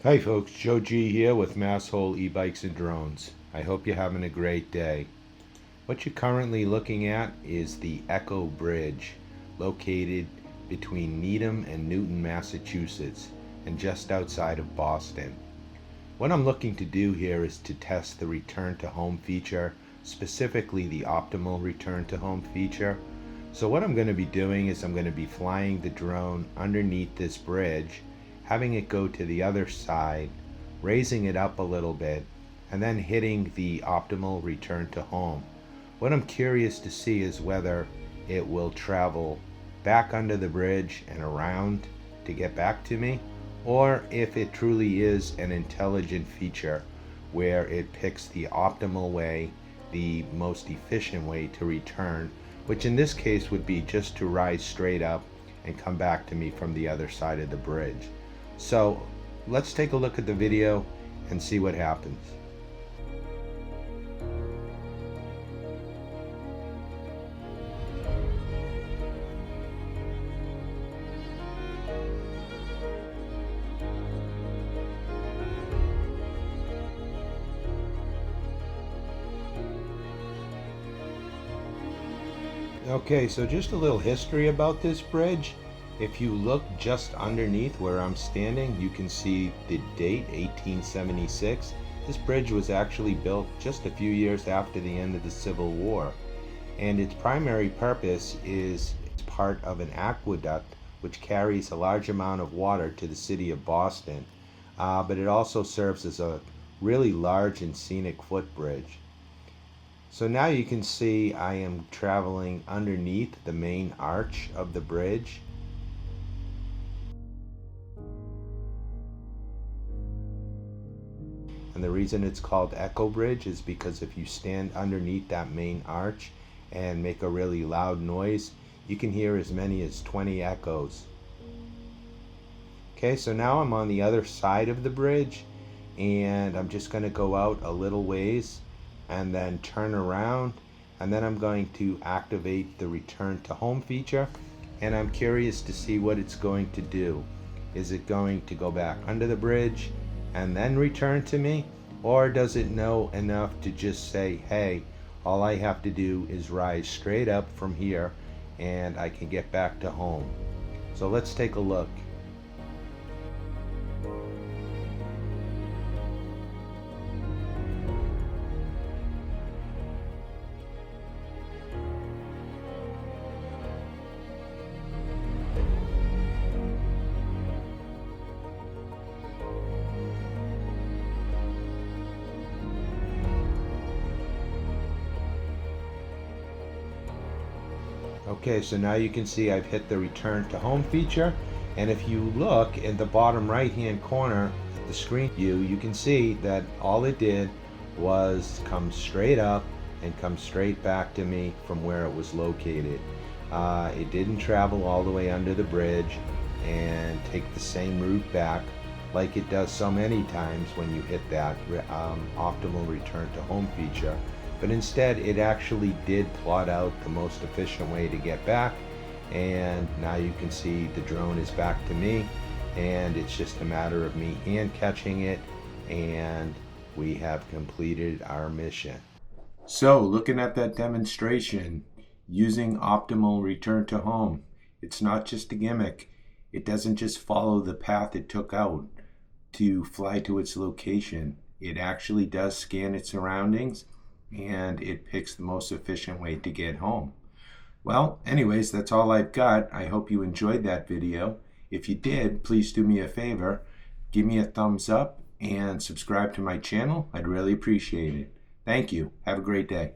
Hi folks, Joe G here with Masshole e-bikes and drones. I hope you're having a great day. What you're currently looking at is the Echo Bridge, located between Needham and Newton, Massachusetts, and just outside of Boston. What I'm looking to do here is to test the return to home feature, specifically the optimal return to home feature. So what I'm going to be doing is I'm going to be flying the drone underneath this bridge, having it go to the other side, raising it up a little bit, and then hitting the optimal return to home. What I'm curious to see is whether it will travel back under the bridge and around to get back to me, or if it truly is an intelligent feature where it picks the optimal way, the most efficient way to return, which in this case would be just to rise straight up and come back to me from the other side of the bridge. So let's take a look at the video and see what happens. Okay, so just a little history about this bridge. If you look just underneath where I'm standing, you can see the date, 1876. This bridge was actually built just a few years after the end of the Civil War. And its primary purpose is it's part of an aqueduct which carries a large amount of water to the city of Boston. But it also serves as a really large and scenic footbridge. So now you can see I am traveling underneath the main arch of the bridge. And the reason it's called Echo Bridge is because if you stand underneath that main arch and make a really loud noise, you can hear as many as 20 echoes. Okay, so now I'm on the other side of the bridge, and I'm just going to go out a little ways and then turn around, and then I'm going to activate the return to home feature, and I'm curious to see what it's going to do. Is it going to go back under the bridge and then return to me, or does it know enough to just say, hey, all I have to do is rise straight up from here and I can get back to home? So let's take a look. Okay, so now you can see I've hit the return to home feature, and if you look in the bottom right hand corner at the screen view, you can see that all it did was come straight up and come straight back to me from where it was located. It didn't travel all the way under the bridge and take the same route back like it does so many times when you hit that optimal return to home feature. But instead it actually did plot out the most efficient way to get back, and now you can see the drone is back to me, and it's just a matter of me hand catching it, and we have completed our mission. So looking at that demonstration using optimal return to home, it's not just a gimmick. It doesn't just follow the path it took out to fly to its location. It actually does scan its surroundings, and it picks the most efficient way to get home. Well, anyways, that's all I've got. I hope you enjoyed that video. If you did, please do me a favor, give me a thumbs up and subscribe to my channel. I'd really appreciate it. Thank you. Have a great day.